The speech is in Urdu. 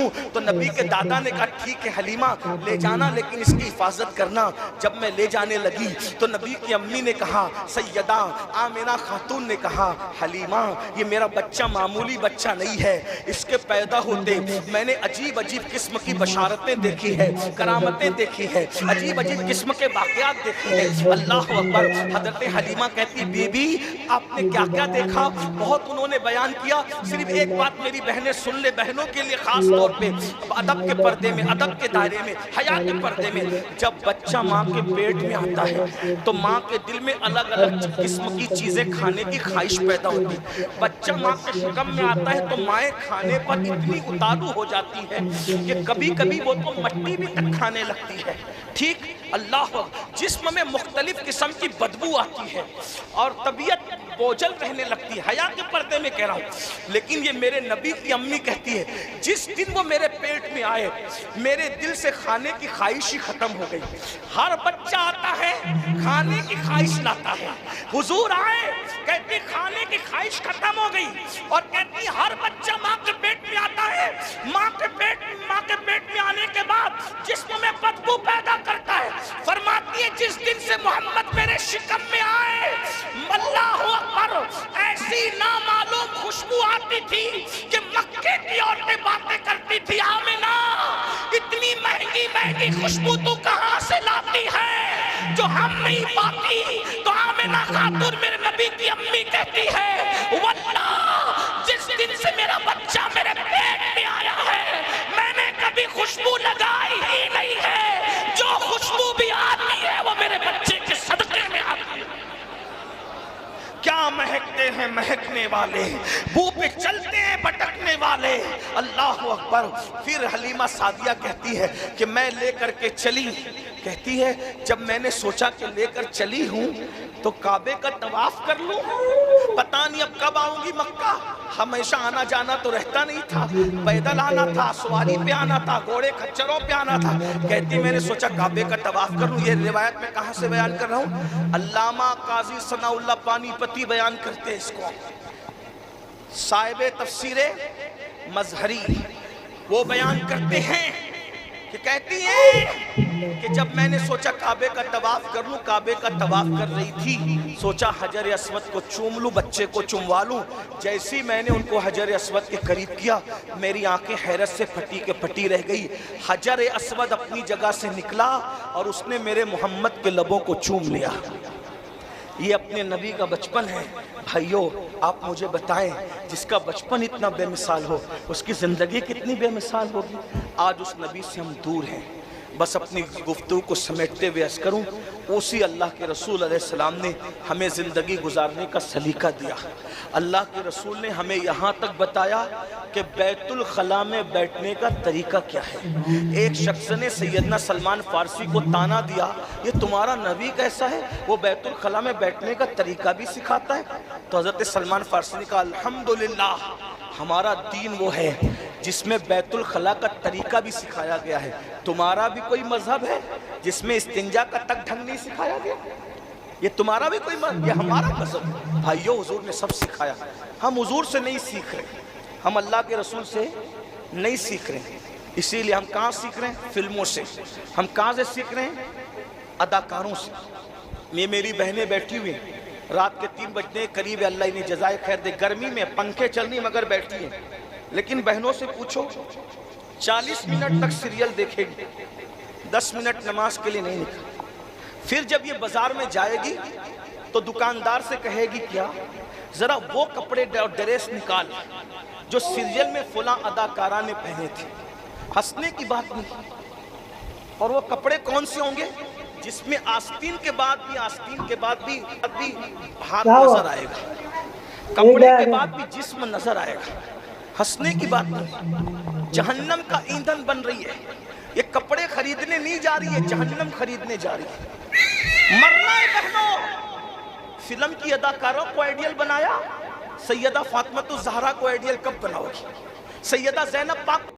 ہوں. تو نبی کے دادا نے کہا ٹھیک ہے حلیمہ لے جانا لیکن اس کی حفاظت کرنا. جب میں لے جانے لگی تو نبی کی امی نے کہا, سیدہ آمنہ خاتون نے کہا, حلیمہ یہ میرا بچہ معمولی بچہ نہیں ہے, اس کے پیدا ہوتے میں نے عجیب عجیب قسم کی بشارتیں دیکھی ہے, کرامتیں دیکھی ہے, عجیب عجیب قسم کے واقعات دیکھی ہے. اللہ اکبر. حضرت حلیمہ کہتی بی بی آپ نے کیا کیا دیکھا؟ بہت انہوں نے بیان کیا. صرف ایک بات میری بہنیں سن لے, بہنوں کے لیے خاص طور پہ ادب کے پردے میں, ادب کے دائرے میں, حیا کے پردے میں. جب بچہ ماں کے پیٹ میں آتا ہے تو ماں کے دل میں الگ الگ قسم کی چیزیں کھانے کی خواہش پیدا ہوتی ہے. بچہ ماں کے شکم میں آتا ہے تو مائیں کھانے پر اتنی اتارو ہو جاتی ہے کہ کبھی کبھی وہ تو مٹی بھی تک کھانے لگتی ہے. ٹھیک, اللہ جسم میں مختلف قسم کی بدبو آتی ہے اور طبیعت بوجھل رہنے لگتی ہے. حیا کے پردے میں کہہ رہا ہوں. لیکن یہ میرے نبی کی امی کہتی ہے جس دن وہ میرے پیٹ میں آئے میرے دل سے کھانے کی خواہش ہی ختم ہو گئی. ہر بچہ آتا ہے کھانے کی خواہش لاتا ہے. حضور آئے کہتی کھانے کی خواہش ختم ہو گئی اور کہتی ہر بچہ ماں کے پیٹ میں آتا ہے, ماں کے پیٹ میں آنے کے بعد جسم میں بدبو پیدا کرتا ہے. فرماتی ہے جس دن سے محمد میرے شکم میں آئے اللہ اکبر ایسی نامعلوم خوشبو آتی تھی کہ مکے کی عورتیں باتیں کرتی تھی آمنہ اتنی مہنگی مہنگی خوشبو تو کہاں سے لاتی ہے جو ہم نہیں پاتی. تو آمنہ خاتون میرے نبی کی امی کہتی ہے واللہ جس دن سے میرا بچہ میرے پیٹ میں آیا ہے میں نے کبھی خوشبو لگائی ہی نہیں ہے. جو خوشبو بھی آتی ہے وہ میرے بچے کے صدقے میں آتی ہے. کیا مہکتے ہیں مہکنے والے, بو پہ چلتے ہیں بٹکنے والے. اللہ اکبر. پھر حلیمہ سعدیہ کہتی ہے کہ میں لے کر کے چلی. کہتی ہے جب میں نے سوچا کہ لے کر چلی ہوں تو کعبے کا طواف کر لوں, پتہ نہیں اب کب آؤں گی مکہ. ہمیشہ آنا جانا تو رہتا نہیں تھا, پیدل آنا تھا, سواری پہ آنا تھا, گھوڑے کھچروں پہ آنا تھا. کہتی میں نے سوچا کعبے کا طواف کر لوں. یہ روایت میں کہاں سے بیان کر رہا ہوں؟ علامہ قاضی ثناء اللہ پانی پتی بیان کرتے ہیں اس کو, صاحب تفسیر مظہری وہ بیان کرتے ہیں کہ کہتی ہیں کہ جب میں نے سوچا کعبے کا طواف کر لوں, کعبے کا طواف کر رہی تھی, سوچا حجر اسود کو چوم لوں, بچے کو چموا لوں. جیسی میں نے ان کو حجر اسود کے قریب کیا میری آنکھیں حیرت سے پھٹی کے پھٹی رہ گئی. حجر اسود اپنی جگہ سے نکلا اور اس نے میرے محمد کے لبوں کو چوم لیا. یہ اپنے نبی کا بچپن ہے. بھائیو آپ مجھے بتائیں جس کا بچپن اتنا بے مثال ہو اس کی زندگی کتنی بے مثال ہوگی. آج اس نبی سے ہم دور ہیں. بس اپنی گفتگو کو سمیٹتے ہوئے عرض کروں اسی اللہ کے رسول علیہ السلام نے ہمیں زندگی گزارنے کا سلیقہ دیا. اللہ کے رسول نے ہمیں یہاں تک بتایا کہ بیت الخلاء میں بیٹھنے کا طریقہ کیا ہے. ایک شخص نے سیدنا سلمان فارسی کو تانا دیا یہ تمہارا نبی کیسا ہے, وہ بیت الخلاء میں بیٹھنے کا طریقہ بھی سکھاتا ہے. تو حضرت سلمان فارسی نے کہا الحمدللہ ہمارا دین وہ ہے جس میں بیت الخلاء کا طریقہ بھی سکھایا گیا ہے. تمہارا بھی کوئی مذہب ہے جس میں استنجا کا تک ڈھنگ نہیں سکھایا گیا؟ یہ تمہارا بھی کوئی مذہب, یہ ہمارا مذہب ہے. بھائیو حضور نے سب سکھایا. ہم حضور سے نہیں سیکھ رہے, ہم اللہ کے رسول سے نہیں سیکھ رہے. اسی لیے ہم کہاں سیکھ رہے ہیں؟ فلموں سے. ہم کہاں سے سیکھ رہے ہیں؟ اداکاروں سے. یہ میری بہنیں بیٹھی ہوئی ہیں, رات کے 3 بجنے قریب, اللہ انہیں جزائے خیر دے. گرمی میں پنکھے چلنی مگر بیٹھی ہیں. لیکن بہنوں سے پوچھو 40 منٹ تک سیریل دیکھے گی, 10 منٹ نماز کے لیے نہیں نکلے. پھر جب یہ بازار میں جائے گی تو دکاندار سے کہے گی کیا ذرا وہ کپڑے اور ڈریس نکال جو سیریل میں فلاں اداکارہ نے پہنے تھے. ہنسنے کی بات نہیں. اور وہ کپڑے کون سے ہوں گے جس میں آستین کے بعد بھی ہاتھ نظر آئے گا, کپڑے کے بعد بھی جسم نظر آئے گا. ہنسنے کی بات نہیں. جہنم کا ایندھن بن رہی ہے. یہ کپڑے خریدنے نہیں جا رہی ہے, جہنم خریدنے جا رہی ہے. مرنا ہے بہنوں. فلم کی اداکاروں کو آئیڈیل بنایا, سیدہ فاطمہ الزہرا کو آئیڈیل کب بناؤ گی؟ سیدہ زینب پاک